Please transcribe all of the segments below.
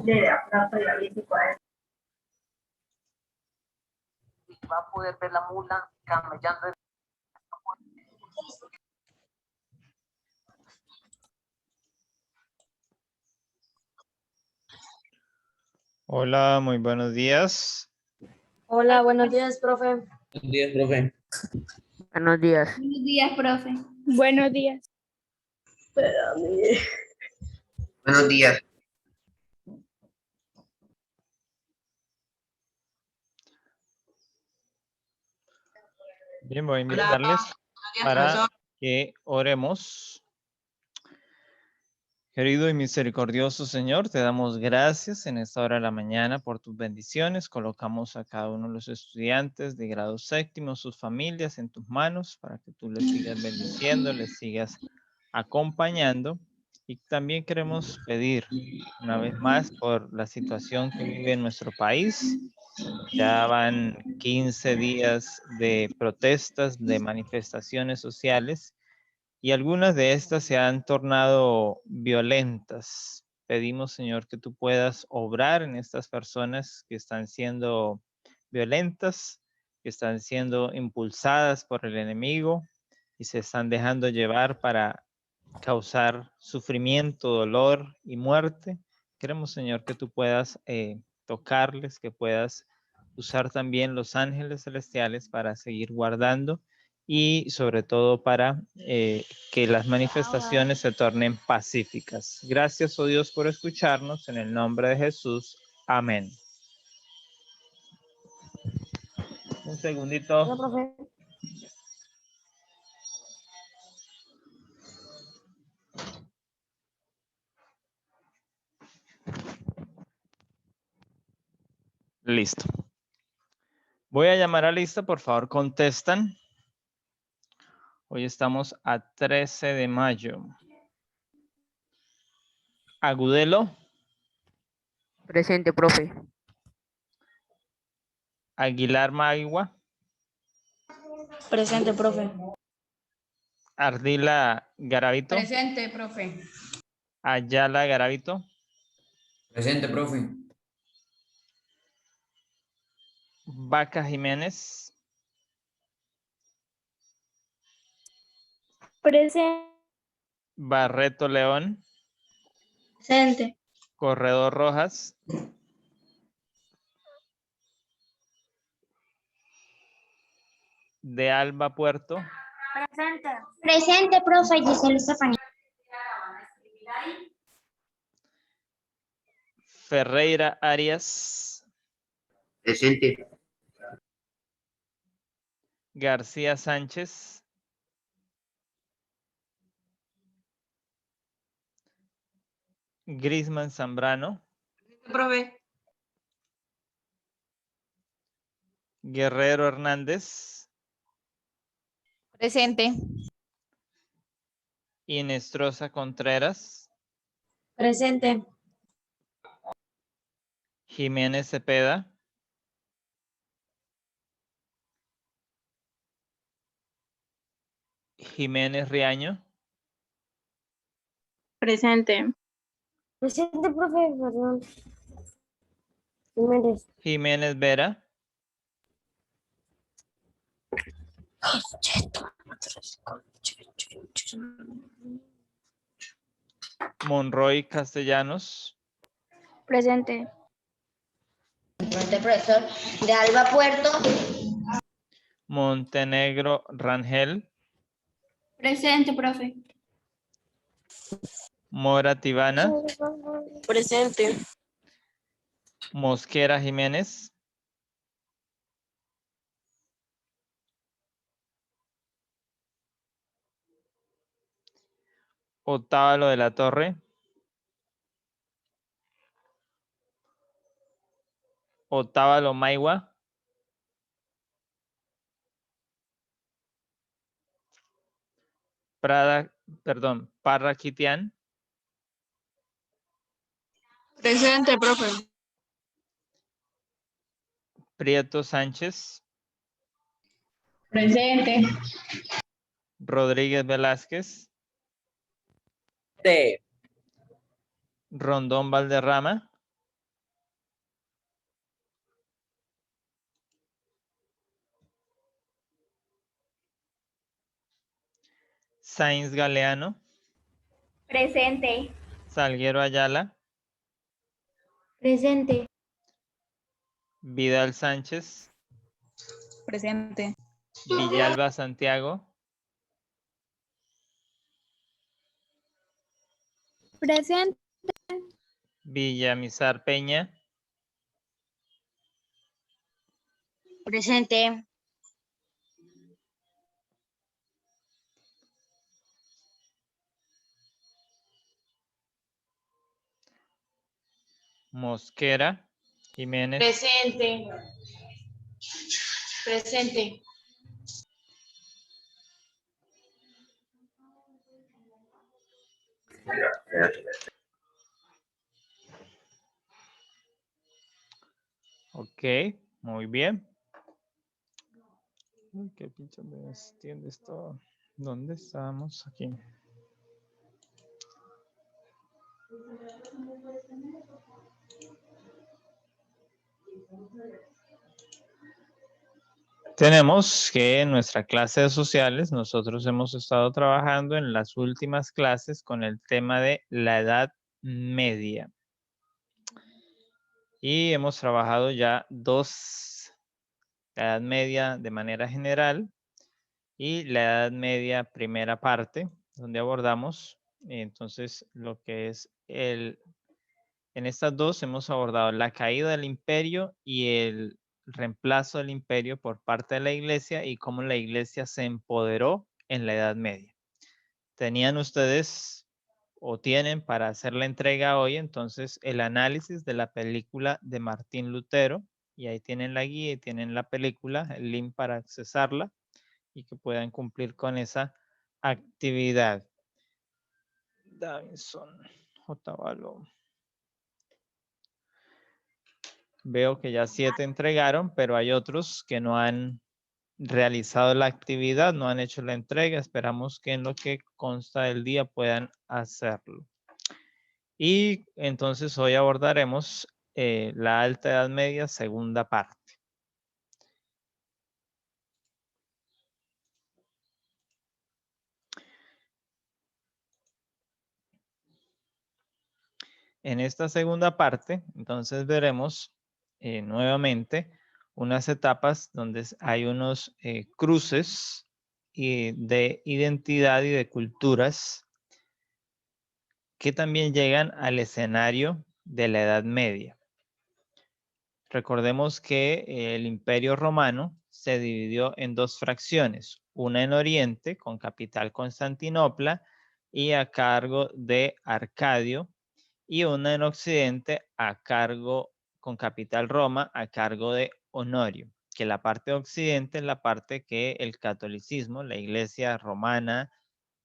Va a poder ver la mula camellando. Hola, muy buenos días. Hola, buenos días, profe. Buenos días, profe. Buenos días. Buenos días, profe. Buenos días. Buenos días. Bien, voy a invitarles para que oremos. Querido y misericordioso Señor, te damos gracias en esta hora de la mañana por tus bendiciones. Colocamos a cada uno de los estudiantes de grado séptimo, sus familias en tus manos para que tú les sigas bendiciendo, les sigas acompañando. Y también queremos pedir una vez más por la situación que vive en nuestro país. Ya van 15 días de protestas, de manifestaciones sociales. Y algunas de estas se han tornado violentas. Pedimos, Señor, que tú puedas obrar en estas personas que están siendo violentas, que están siendo impulsadas por el enemigo y se están dejando llevar para causar sufrimiento, dolor y muerte. Queremos, Señor, que tú puedas tocarles, que puedas usar también los ángeles celestiales para seguir guardando y sobre todo para que las manifestaciones se tornen pacíficas. Gracias, oh Dios, por escucharnos. En el nombre de Jesús. Amén. Un segundito. Hola, profe. Listo. Voy a llamar a lista, por favor, contestan. Hoy estamos a 13 de mayo. Agudelo. Presente, profe. Aguilar Magua. Presente, profe. Ardila Garavito. Presente, profe. Ayala Garavito. Presente, profe. Vaca Jiménez. Presente. Barreto León. Presente. Corredor Rojas. De Alba Puerto. Presente. Presente, profe. Giselle Estefanía. Ferreira Arias. Presente. García Sánchez. Grisman Zambrano. Profe. Guerrero Hernández. Presente. Inestrosa Contreras. Presente. Jiménez Cepeda. Jiménez Riaño. Presente. Presente, profe. Perdón. Jiménez. Jiménez Vera. Monroy Castellanos. Presente. Presente, profesor. De Alba Puerto. Montenegro Rangel. Presente, profe. Mora Tibana. Presente. Mosquera Jiménez. Otávalo de la Torre. Otávalo Maigua. Parra Quitián. Presente, profe. Prieto Sánchez. Presente. Rodríguez Velázquez. Sí. Rondón Valderrama. Sainz Galeano, Presente. Salguero Ayala, Presente. Vidal Sánchez, Presente. Villalba Santiago, Presente. Villamizar Peña, Presente. Mosquera, Jiménez, Presente. Presente. ok, muy bien. Uy, qué pinche me extiende esto. ¿Dónde estamos? Aquí. Tenemos que en nuestra clase de sociales nosotros hemos estado trabajando en las últimas clases con el tema de la edad media. Y hemos trabajado ya la edad media de manera general y la edad media primera parte, donde abordamos entonces lo que es en estas dos hemos abordado la caída del imperio y el reemplazo del imperio por parte de la iglesia y cómo la iglesia se empoderó en la Edad Media. Tenían ustedes o tienen para hacer la entrega hoy entonces el análisis de la película de Martín Lutero y ahí tienen la guía y tienen la película, el link para accesarla y que puedan cumplir con esa actividad. Davinson, J. Valo. Veo que ya 7 entregaron, pero hay otros que no han realizado la actividad, no han hecho la entrega. Esperamos que en lo que consta del día puedan hacerlo. Y entonces hoy abordaremos la Alta Edad Media, segunda parte. En esta segunda parte, entonces veremos nuevamente unas etapas donde hay unos cruces de identidad y de culturas que también llegan al escenario de la Edad Media. Recordemos que el Imperio Romano se dividió en dos fracciones, una en Oriente con capital Constantinopla y a cargo de Arcadio, y una en Occidente con capital Roma a cargo de Honorio, que la parte de Occidente es la parte que el catolicismo, la Iglesia romana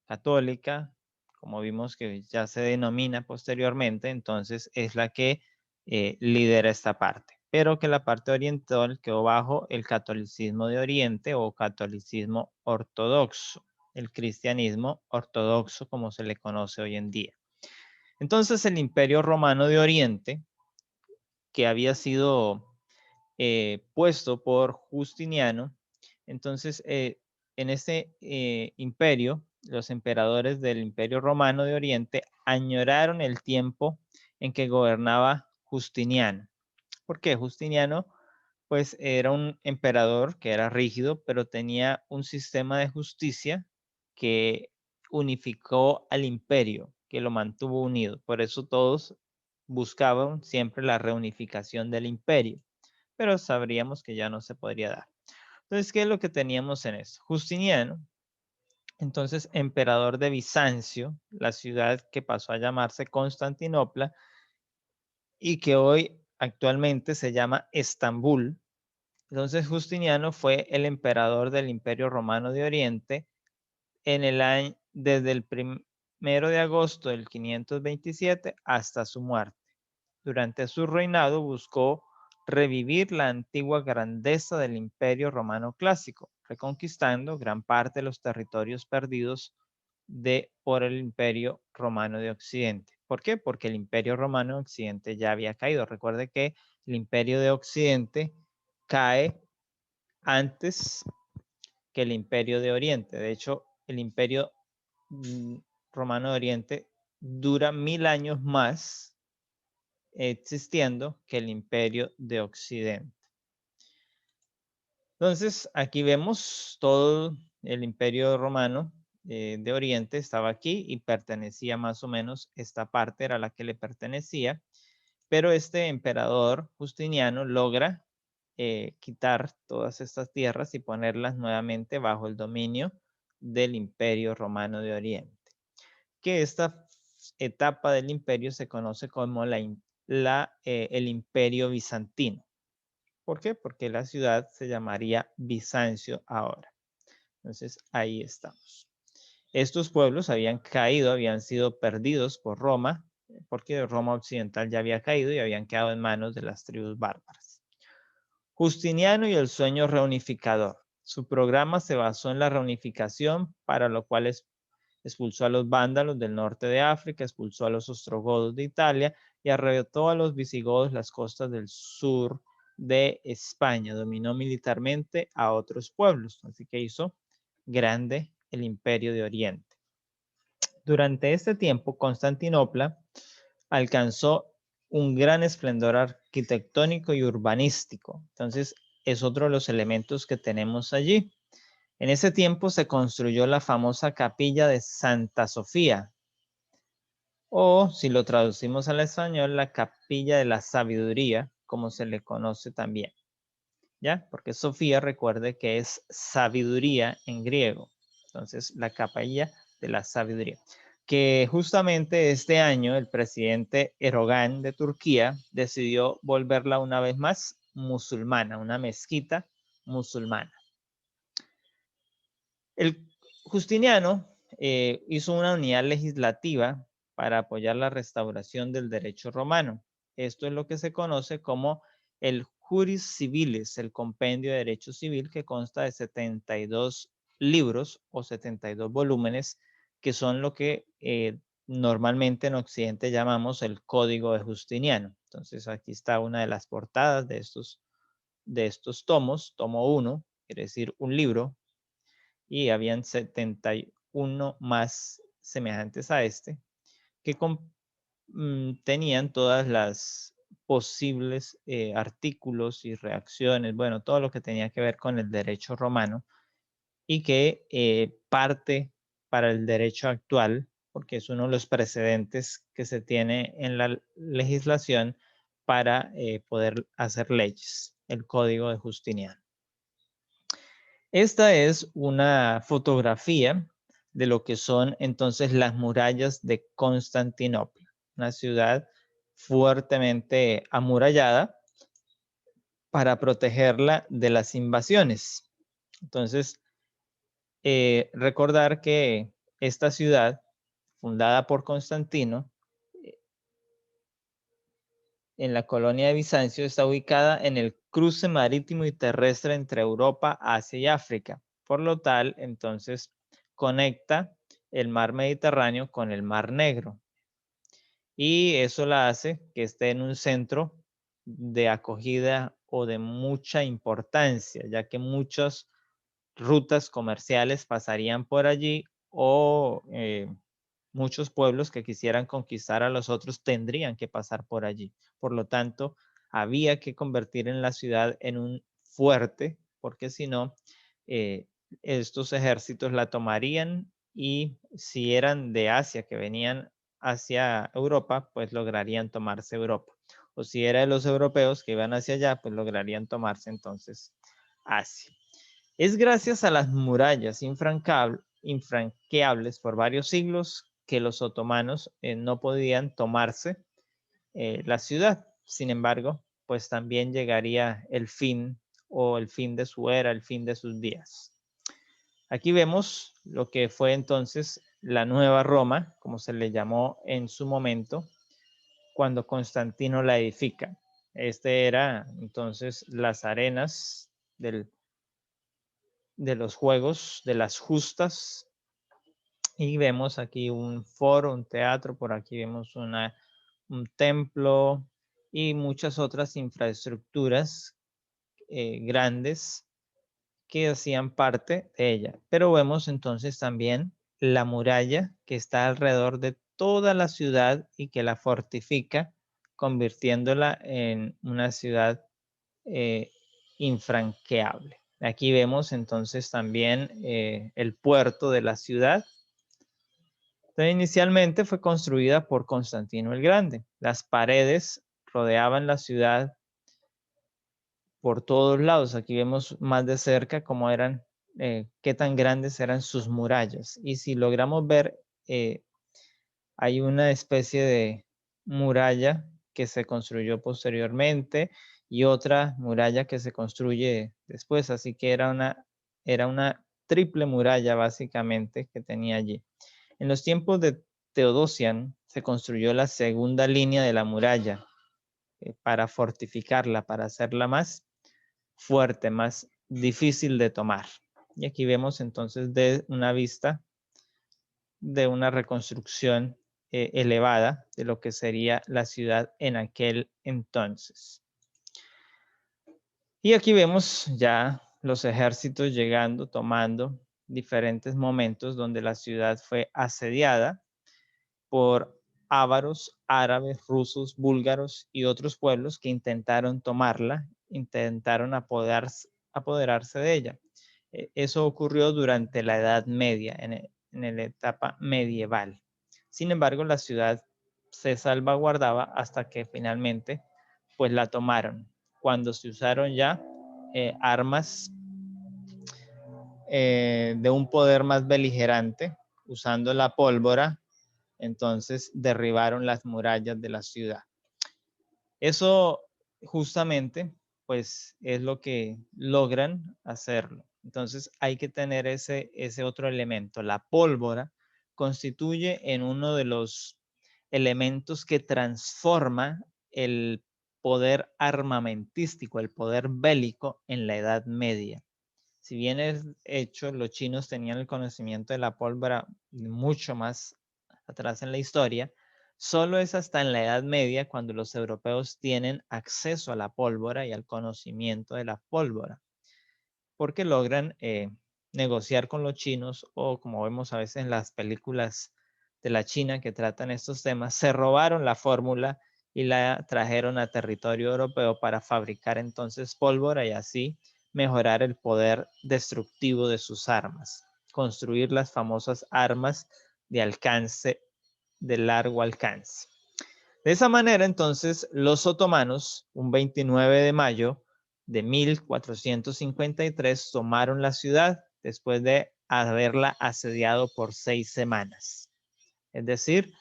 católica, como vimos que ya se denomina posteriormente, entonces es la que lidera esta parte, pero que la parte oriental quedó bajo el catolicismo de Oriente o catolicismo ortodoxo, el cristianismo ortodoxo como se le conoce hoy en día. Entonces el Imperio Romano de Oriente, que había sido puesto por Justiniano, entonces en este imperio, los emperadores del Imperio Romano de Oriente añoraron el tiempo en que gobernaba Justiniano. ¿Por qué? Justiniano pues era un emperador que era rígido, pero tenía un sistema de justicia que unificó al imperio, que lo mantuvo unido. Por eso todos buscaban siempre la reunificación del imperio, pero sabríamos que ya no se podría dar. Entonces, ¿qué es lo que teníamos en esto? Justiniano, entonces emperador de Bizancio, la ciudad que pasó a llamarse Constantinopla y que hoy actualmente se llama Estambul. Entonces Justiniano fue el emperador del Imperio Romano de Oriente en el año, desde el 1 de agosto del 527 hasta su muerte. Durante su reinado buscó revivir la antigua grandeza del Imperio Romano clásico, reconquistando gran parte de los territorios perdidos por el Imperio Romano de Occidente. ¿Por qué? Porque el Imperio Romano de Occidente ya había caído. Recuerde que el Imperio de Occidente cae antes que el Imperio de Oriente. De hecho, el Imperio romano de Oriente dura 1000 años más existiendo que el imperio de Occidente. Entonces, aquí vemos todo el imperio romano de Oriente estaba aquí y pertenecía más o menos, esta parte era la que le pertenecía, pero este emperador Justiniano logra quitar todas estas tierras y ponerlas nuevamente bajo el dominio del imperio romano de Oriente. Que esta etapa del imperio se conoce como el imperio bizantino. ¿Por qué? Porque la ciudad se llamaría Bizancio ahora. Entonces, ahí estamos. Estos pueblos habían caído, habían sido perdidos por Roma, porque Roma occidental ya había caído y habían quedado en manos de las tribus bárbaras. Justiniano y el sueño reunificador. Su programa se basó en la reunificación, para lo cual expulsó a los vándalos del norte de África, expulsó a los ostrogodos de Italia y arrebató a los visigodos las costas del sur de España. Dominó militarmente a otros pueblos, así que hizo grande el imperio de Oriente. Durante este tiempo, Constantinopla alcanzó un gran esplendor arquitectónico y urbanístico. Entonces, es otro de los elementos que tenemos allí. En ese tiempo se construyó la famosa capilla de Santa Sofía, o si lo traducimos al español, la capilla de la sabiduría, como se le conoce también. ¿Ya? Porque Sofía, recuerde que es sabiduría en griego. Entonces, la capilla de la sabiduría. Que justamente este año el presidente Erdogan de Turquía decidió volverla una vez más musulmana, una mezquita musulmana. El Justiniano hizo una unidad legislativa para apoyar la restauración del derecho romano. Esto es lo que se conoce como el Juris Civilis, el compendio de derecho civil, que consta de 72 libros o 72 volúmenes, que son lo que normalmente en Occidente llamamos el Código de Justiniano. Entonces aquí está una de las portadas de estos tomos. Tomo 1, quiere decir un libro, y habían 71 más semejantes a este, que tenían todas las posibles artículos y reacciones, bueno, todo lo que tenía que ver con el derecho romano, y que parte para el derecho actual, porque es uno de los precedentes que se tiene en la legislación para poder hacer leyes, el Código de Justiniano. Esta es una fotografía de lo que son entonces las murallas de Constantinopla, una ciudad fuertemente amurallada para protegerla de las invasiones. Entonces, recordar que esta ciudad, fundada por Constantino, en la colonia de Bizancio, está ubicada en el cruce marítimo y terrestre entre Europa, Asia y África. Por lo tal, entonces, conecta el mar Mediterráneo con el mar Negro. Y eso la hace que esté en un centro de acogida o de mucha importancia, ya que muchas rutas comerciales pasarían por allí, o muchos pueblos que quisieran conquistar a los otros tendrían que pasar por allí. Por lo tanto, había que convertir en la ciudad en un fuerte, porque si no, estos ejércitos la tomarían, y si eran de Asia que venían hacia Europa, pues lograrían tomarse Europa. O si era de los europeos que iban hacia allá, pues lograrían tomarse entonces Asia. Es gracias a las murallas infranqueables por varios siglos que los otomanos no podían tomarse la ciudad. Sin embargo, pues también llegaría el fin, o el fin de su era, el fin de sus días. Aquí vemos lo que fue entonces la Nueva Roma, como se le llamó en su momento, cuando Constantino la edifica. Este era entonces las arenas de los juegos, de las justas, y vemos aquí un foro, un teatro, por aquí vemos un templo y muchas otras infraestructuras grandes que hacían parte de ella. Pero vemos entonces también la muralla que está alrededor de toda la ciudad y que la fortifica, convirtiéndola en una ciudad infranqueable. Aquí vemos entonces también el puerto de la ciudad. Entonces, inicialmente fue construida por Constantino el Grande. Las paredes rodeaban la ciudad por todos lados. Aquí vemos más de cerca cómo eran, qué tan grandes eran sus murallas. Y si logramos ver, hay una especie de muralla que se construyó posteriormente y otra muralla que se construye después. Así que era una triple muralla básicamente que tenía allí. En los tiempos de Teodosian se construyó la segunda línea de la muralla para fortificarla, para hacerla más fuerte, más difícil de tomar. Y aquí vemos entonces de una vista de una reconstrucción elevada de lo que sería la ciudad en aquel entonces. Y aquí vemos ya los ejércitos llegando, tomando diferentes momentos donde la ciudad fue asediada por ávaros, árabes, rusos, búlgaros y otros pueblos que intentaron tomarla, intentaron apoderarse de ella. Eso ocurrió durante la Edad Media, en la etapa medieval. Sin embargo, la ciudad se salvaguardaba hasta que finalmente pues la tomaron. Cuando se usaron ya armas de un poder más beligerante, usando la pólvora, entonces derribaron las murallas de la ciudad. Eso justamente pues es lo que logran hacerlo. Entonces hay que tener ese otro elemento. La pólvora constituye en uno de los elementos que transforma el poder armamentístico, el poder bélico en la Edad Media. Si bien es hecho, los chinos tenían el conocimiento de la pólvora mucho más atrás en la historia, solo es hasta en la Edad Media cuando los europeos tienen acceso a la pólvora y al conocimiento de la pólvora, porque logran negociar con los chinos o, como vemos a veces en las películas de la China que tratan estos temas, se robaron la fórmula y la trajeron a territorio europeo para fabricar entonces pólvora y así mejorar el poder destructivo de sus armas, construir las famosas armas de largo alcance. De esa manera, entonces, los otomanos, un 29 de mayo de 1453, tomaron la ciudad después de haberla asediado por 6 semanas. Es decir,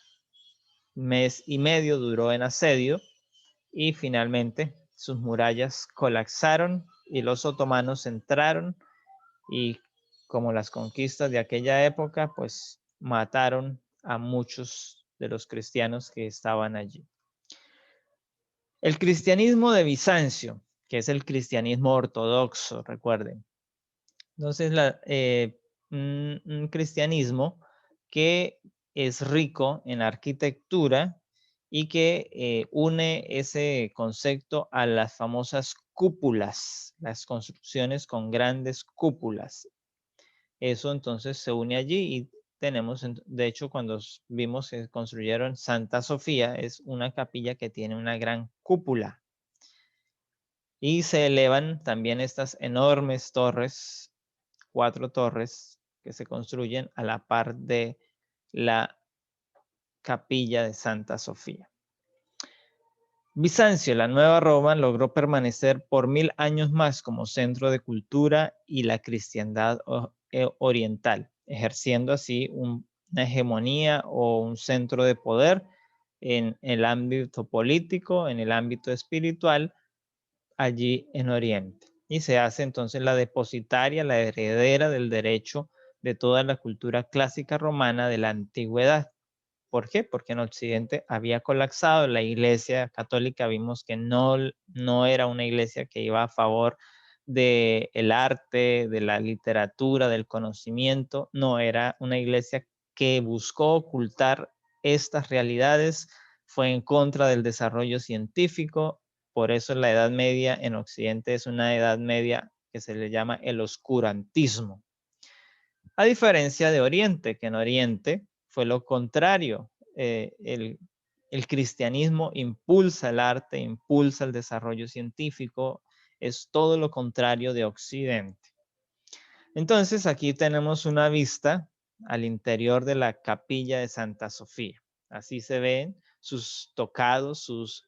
mes y medio duró en asedio y finalmente sus murallas colapsaron y los otomanos entraron y, como las conquistas de aquella época, pues mataron a muchos de los cristianos que estaban allí. El cristianismo de Bizancio, que es el cristianismo ortodoxo, recuerden. Entonces, un cristianismo que es rico en arquitectura y que une ese concepto a las famosas cúpulas, las construcciones con grandes cúpulas. Eso entonces se une allí y tenemos, de hecho, cuando vimos que construyeron Santa Sofía, es una capilla que tiene una gran cúpula. Y se elevan también estas enormes torres, 4 torres que se construyen a la par de la capilla de Santa Sofía. Bizancio, la Nueva Roma, logró permanecer por 1000 años más como centro de cultura y la cristiandad oriental, ejerciendo así una hegemonía o un centro de poder en el ámbito político, en el ámbito espiritual, allí en Oriente. Y se hace entonces la depositaria, la heredera del derecho de toda la cultura clásica romana de la antigüedad. ¿Por qué? Porque en Occidente había colapsado la iglesia católica, vimos que no era una iglesia que iba a favor del arte, de la literatura, del conocimiento, no era una iglesia que buscó ocultar estas realidades, fue en contra del desarrollo científico, por eso la Edad Media en Occidente es una Edad Media que se le llama el oscurantismo. A diferencia de Oriente, que en Oriente fue lo contrario. El cristianismo impulsa el arte, impulsa el desarrollo científico, es todo lo contrario de Occidente. Entonces aquí tenemos una vista al interior de la capilla de Santa Sofía. Así se ven sus tocados, sus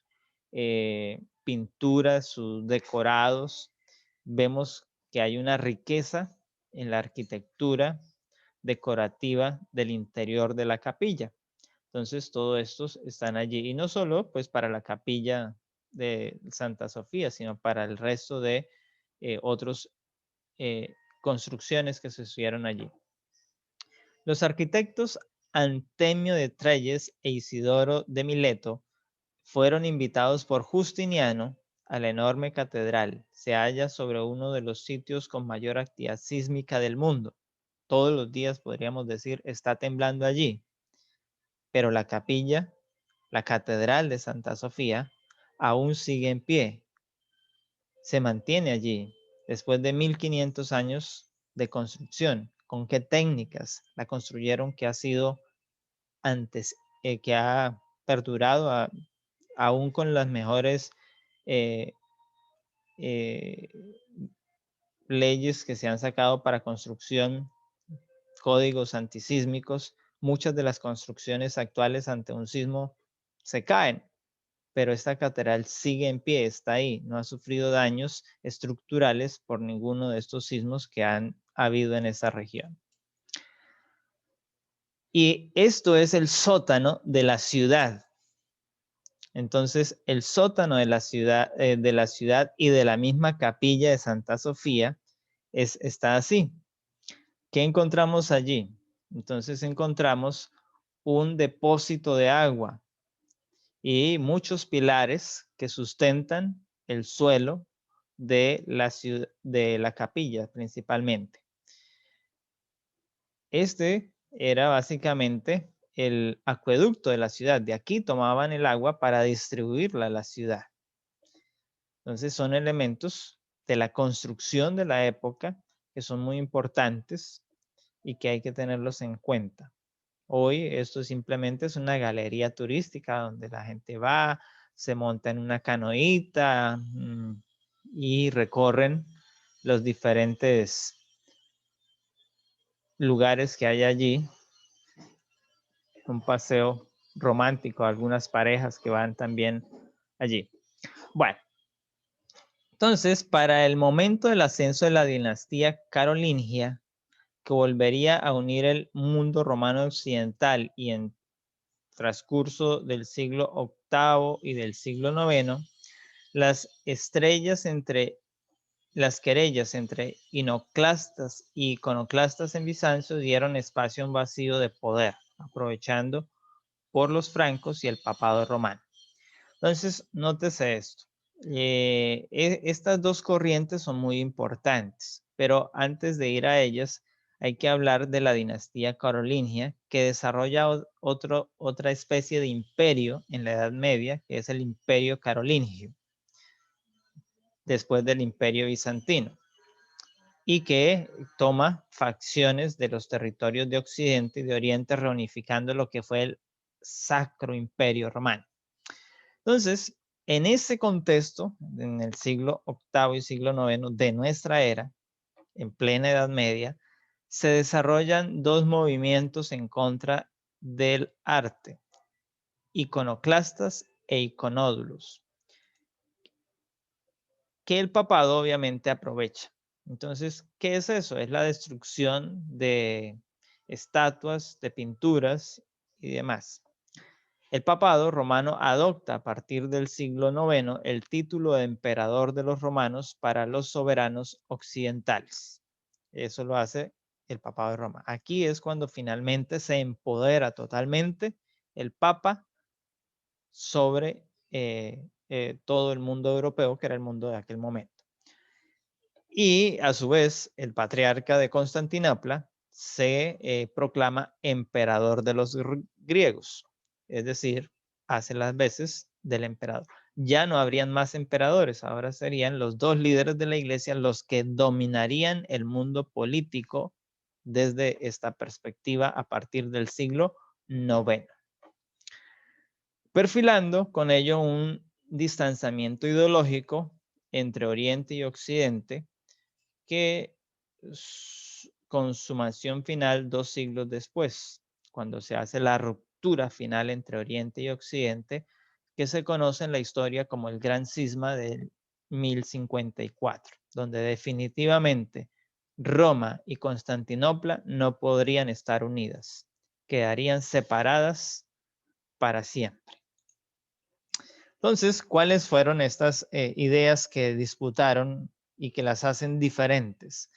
pinturas, sus decorados. Vemos que hay una riqueza en la arquitectura decorativa del interior de la capilla. Entonces, todos estos están allí. Y no solo pues para la capilla de Santa Sofía, sino para el resto de otras construcciones que se hicieron allí. Los arquitectos Antemio de Trelles e Isidoro de Mileto fueron invitados por Justiniano a la enorme catedral. Se halla sobre uno de los sitios con mayor actividad sísmica del mundo. Todos los días podríamos decir está temblando allí. Pero la capilla, la catedral de Santa Sofía, aún sigue en pie. Se mantiene allí después de 1500 años de construcción. ¿Con qué técnicas la construyeron que ha sido antes, que ha perdurado aún con las mejores leyes que se han sacado para construcción, códigos antisísmicos? Muchas de las construcciones actuales ante un sismo se caen, pero esta catedral sigue en pie, está ahí, no ha sufrido daños estructurales por ninguno de estos sismos que han habido en esa región. Y esto es el sótano de la ciudad. Entonces, el sótano de la ciudad y de la misma capilla de Santa Sofía está así. ¿Qué encontramos allí? Entonces encontramos un depósito de agua y muchos pilares que sustentan el suelo de la capilla principalmente. Este era básicamente el acueducto de la ciudad. De aquí tomaban el agua para distribuirla a la ciudad. Entonces son elementos de la construcción de la época que son muy importantes y que hay que tenerlos en cuenta. Hoy esto simplemente es una galería turística donde la gente va, se monta en una canoita y recorren los diferentes lugares que hay allí. Un paseo romántico, algunas parejas que van también allí. Bueno, entonces para el momento del ascenso de la dinastía carolingia, que volvería a unir el mundo romano occidental y en transcurso del siglo VIII y del siglo IX, las querellas entre iconoclastas y iconoclastas en Bizancio dieron espacio a un vacío de poder, aprovechando por los francos y el papado romano. Entonces, nótese esto. Estas dos corrientes son muy importantes, pero antes de ir a ellas, hay que hablar de la dinastía carolingia, que desarrolla otra especie de imperio en la Edad Media, que es el imperio carolingio, después del imperio bizantino, y que toma facciones de los territorios de Occidente y de Oriente, reunificando lo que fue el Sacro Imperio Romano. Entonces, en ese contexto, en el siglo VIII y siglo IX de nuestra era, en plena Edad Media, se desarrollan dos movimientos en contra del arte, iconoclastas e iconódulos, que el papado obviamente aprovecha. Entonces, ¿qué es eso? Es la destrucción de estatuas, de pinturas y demás. El papado romano adopta a partir del siglo IX el título de emperador de los romanos para los soberanos occidentales. Eso lo hace el papado de Roma. Aquí es cuando finalmente se empodera totalmente el papa sobre todo el mundo europeo, que era el mundo de aquel momento. Y a su vez, el patriarca de Constantinopla se proclama emperador de los griegos, es decir, hace las veces del emperador. Ya no habrían más emperadores, ahora serían los dos líderes de la iglesia los que dominarían el mundo político desde esta perspectiva a partir del siglo IX, perfilando con ello un distanciamiento ideológico entre Oriente y Occidente que consumación final 2 siglos después, cuando se hace la ruptura final entre Oriente y Occidente, que se conoce en la historia como el Gran Cisma del 1054, donde definitivamente Roma y Constantinopla no podrían estar unidas, quedarían separadas para siempre. Entonces, ¿cuáles fueron estas ideas que disputaron y que las hacen diferentes?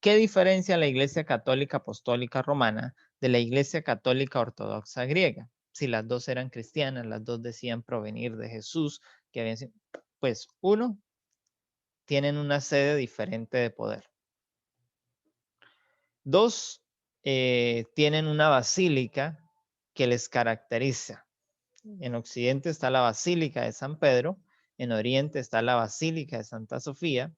¿Qué diferencia la Iglesia Católica Apostólica Romana de la Iglesia Católica Ortodoxa griega? Si las dos eran cristianas, las dos decían provenir de Jesús, que habían sido, pues uno, tienen una sede diferente de poder. Dos, tienen una basílica que les caracteriza. En Occidente está la Basílica de San Pedro, en Oriente está la Basílica de Santa Sofía.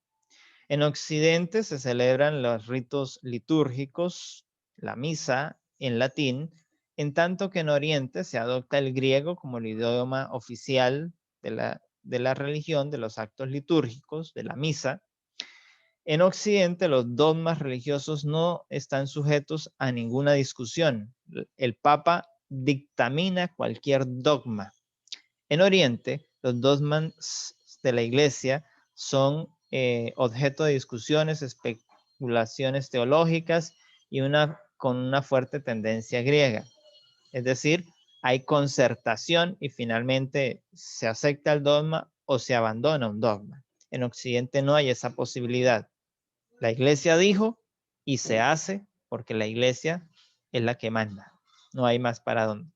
En Occidente se celebran los ritos litúrgicos, la misa en latín, en tanto que en Oriente se adopta el griego como el idioma oficial de la religión, de los actos litúrgicos, de la misa. En Occidente los dogmas religiosos no están sujetos a ninguna discusión. El Papa dictamina cualquier dogma. En Oriente, los dogmas de la Iglesia son objeto de discusiones, especulaciones teológicas y con una fuerte tendencia griega. Es decir, hay concertación y finalmente se acepta el dogma o se abandona un dogma. En Occidente no hay esa posibilidad. La Iglesia dijo y se hace porque la Iglesia es la que manda. No hay más para dónde.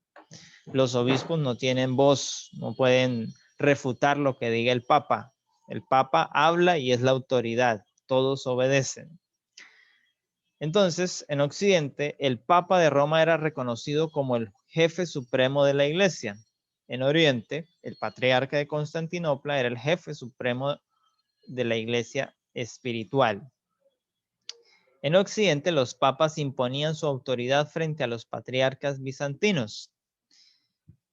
Los obispos no tienen voz, no pueden refutar lo que diga el Papa. El Papa habla y es la autoridad, todos obedecen. Entonces, en Occidente, el Papa de Roma era reconocido como el jefe supremo de la Iglesia. En Oriente, el patriarca de Constantinopla era el jefe supremo de la Iglesia espiritual. En Occidente, los papas imponían su autoridad frente a los patriarcas bizantinos.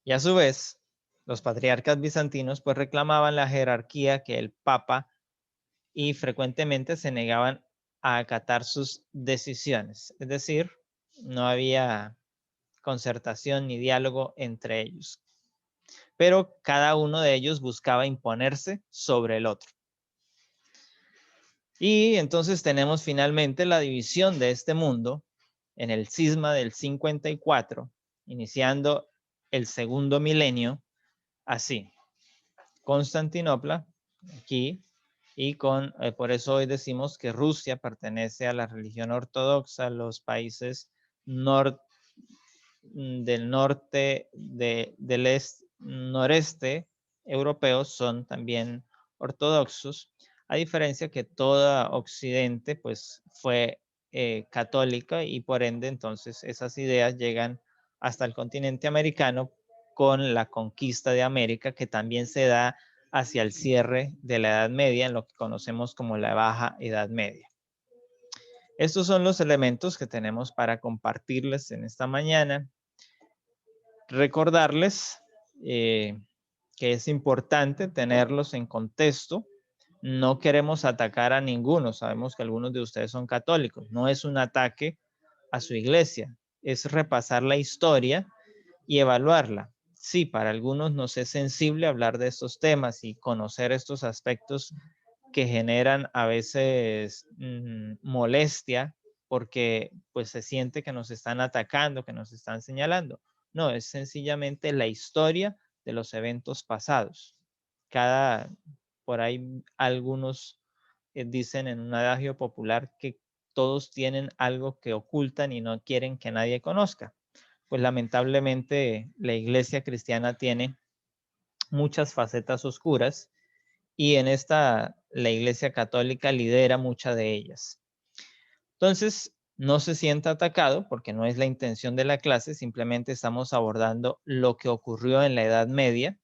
Y a su vez, los patriarcas bizantinos pues reclamaban la jerarquía que el Papa y frecuentemente se negaban a acatar sus decisiones. Es decir, no había concertación ni diálogo entre ellos. Pero cada uno de ellos buscaba imponerse sobre el otro. Y entonces tenemos finalmente la división de este mundo en el cisma del 54, iniciando el segundo milenio, así. Constantinopla, aquí, y por eso hoy decimos que Rusia pertenece a la religión ortodoxa, los países del norte, del noreste europeos son también ortodoxos, a diferencia que toda Occidente pues fue católica y por ende entonces esas ideas llegan hasta el continente americano con la conquista de América, que también se da hacia el cierre de la Edad Media, en lo que conocemos como la Baja Edad Media. Estos son los elementos que tenemos para compartirles en esta mañana. Recordarles que es importante tenerlos en contexto. No queremos atacar a ninguno. Sabemos que algunos de ustedes son católicos. No es un ataque a su iglesia. Es repasar la historia y evaluarla. Sí, para algunos nos es sensible hablar de estos temas y conocer estos aspectos que generan a veces molestia porque pues se siente que nos están atacando, que nos están señalando. No, es sencillamente la historia de los eventos pasados. Por ahí algunos dicen en un adagio popular que todos tienen algo que ocultan y no quieren que nadie conozca. Pues lamentablemente la iglesia cristiana tiene muchas facetas oscuras y en esta la iglesia católica lidera muchas de ellas. Entonces, no se sienta atacado porque no es la intención de la clase, simplemente estamos abordando lo que ocurrió en la Edad Media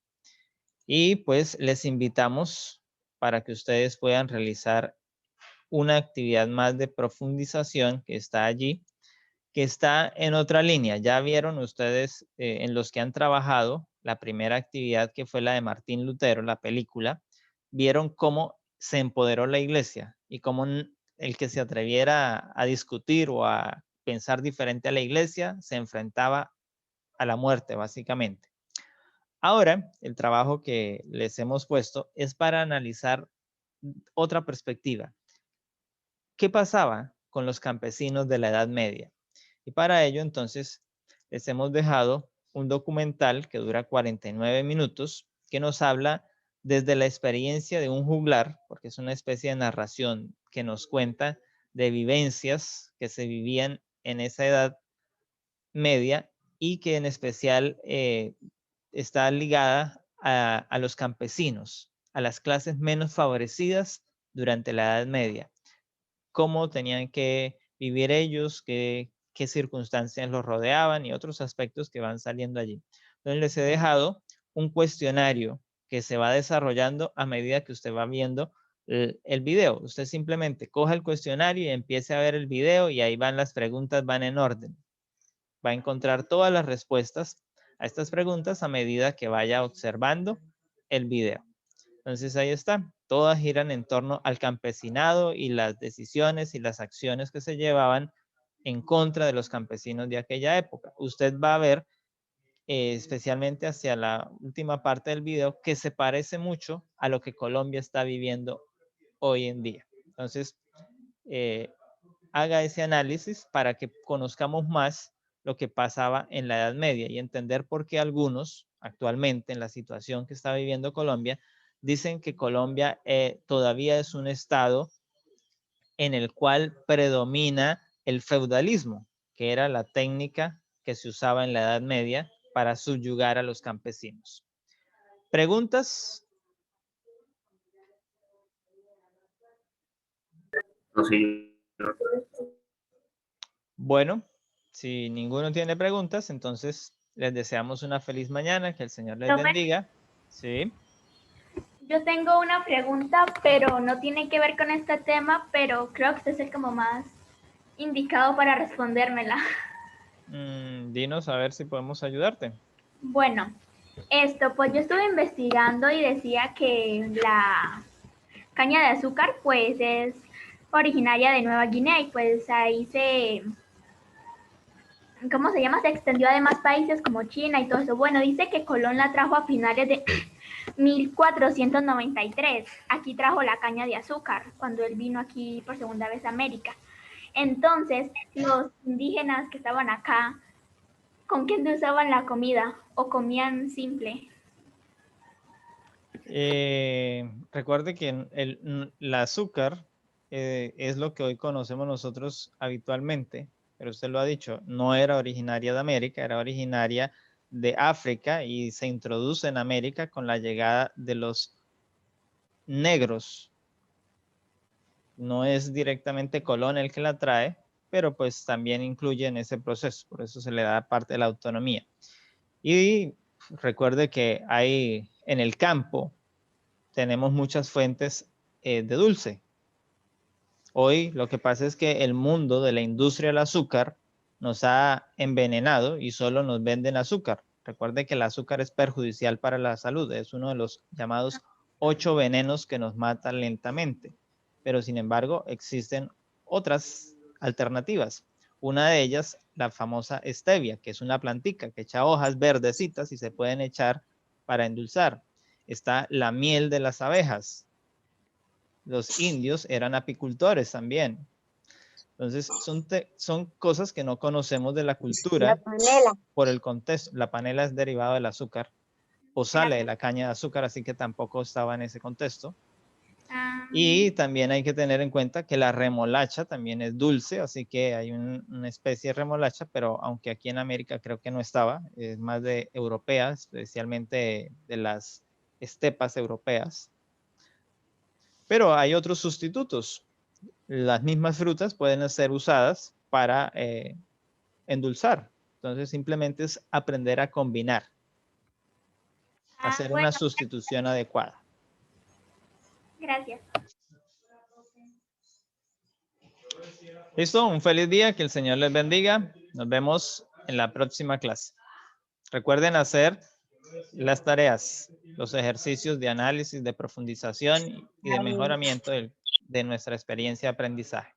y pues les invitamos para que ustedes puedan realizar una actividad más de profundización que está allí que está en otra línea. Ya vieron ustedes en los que han trabajado la primera actividad, que fue la de Martín Lutero, la película, vieron cómo se empoderó la iglesia y cómo el que se atreviera a discutir o a pensar diferente a la iglesia se enfrentaba a la muerte, básicamente. Ahora, el trabajo que les hemos puesto es para analizar otra perspectiva. ¿Qué pasaba con los campesinos de la Edad Media? Y para ello, entonces, les hemos dejado un documental que dura 49 minutos, que nos habla desde la experiencia de un juglar, porque es una especie de narración que nos cuenta de vivencias que se vivían en esa Edad Media y que en especial está ligada a los campesinos, a las clases menos favorecidas durante la Edad Media. Cómo tenían que vivir ellos, qué circunstancias los rodeaban y otros aspectos que van saliendo allí. Entonces les he dejado un cuestionario que se va desarrollando a medida que usted va viendo el video. Usted simplemente coja el cuestionario y empiece a ver el video y ahí van las preguntas, van en orden. Va a encontrar todas las respuestas a estas preguntas a medida que vaya observando el video. Entonces ahí está. Todas giran en torno al campesinado y las decisiones y las acciones que se llevaban en contra de los campesinos de aquella época. Usted va a ver, especialmente hacia la última parte del video, que se parece mucho a lo que Colombia está viviendo hoy en día. Entonces, haga ese análisis para que conozcamos más lo que pasaba en la Edad Media y entender por qué algunos actualmente en la situación que está viviendo Colombia dicen que Colombia todavía es un estado en el cual predomina el feudalismo, que era la técnica que se usaba en la Edad Media para subyugar a los campesinos. ¿Preguntas? No, señor. Bueno, si ninguno tiene preguntas, entonces les deseamos una feliz mañana, que el Señor les Profe. bendiga. Sí. Yo tengo una pregunta, pero no tiene que ver con este tema, pero creo que usted es el como más indicado para respondérmela. Dinos a ver si podemos ayudarte. Bueno, pues yo estuve investigando y decía que la caña de azúcar pues es originaria de Nueva Guinea y pues ahí ¿cómo se llama? Se extendió a demás países como China y todo eso. Bueno, dice que Colón la trajo a finales de 1493. Aquí trajo la caña de azúcar cuando él vino aquí por segunda vez a América. Entonces, los indígenas que estaban acá, ¿con qué usaban la comida? ¿O comían simple? Recuerde que el azúcar es lo que hoy conocemos nosotros habitualmente, pero usted lo ha dicho, no era originaria de América, era originaria de África y se introduce en América con la llegada de los negros. No es directamente Colón el que la trae, pero pues también incluye en ese proceso, por eso se le da parte de la autonomía. Y recuerde que hay en el campo, tenemos muchas fuentes de dulce. Hoy lo que pasa es que el mundo de la industria del azúcar nos ha envenenado y solo nos venden azúcar. Recuerde que el azúcar es perjudicial para la salud, es uno de los llamados 8 venenos que nos matan lentamente. Pero sin embargo existen otras alternativas. Una de ellas, la famosa stevia, que es una plantica que echa hojas verdecitas y se pueden echar para endulzar. Está la miel de las abejas. Los indios eran apicultores también. Entonces, son cosas que no conocemos de la cultura por el contexto. La panela es derivado del azúcar o sale de la caña de azúcar, así que tampoco estaba en ese contexto. Y también hay que tener en cuenta que la remolacha también es dulce, así que hay una especie de remolacha, pero aunque aquí en América creo que no estaba, es más de europea, especialmente de las estepas europeas. Pero hay otros sustitutos. Las mismas frutas pueden ser usadas para endulzar. Entonces simplemente es aprender a combinar, hacer Bueno, una sustitución adecuada. gracias. Listo, un feliz día, que el Señor les bendiga. Nos vemos en la próxima clase. Recuerden hacer las tareas, los ejercicios de análisis, de profundización y de mejoramiento de nuestra experiencia de aprendizaje.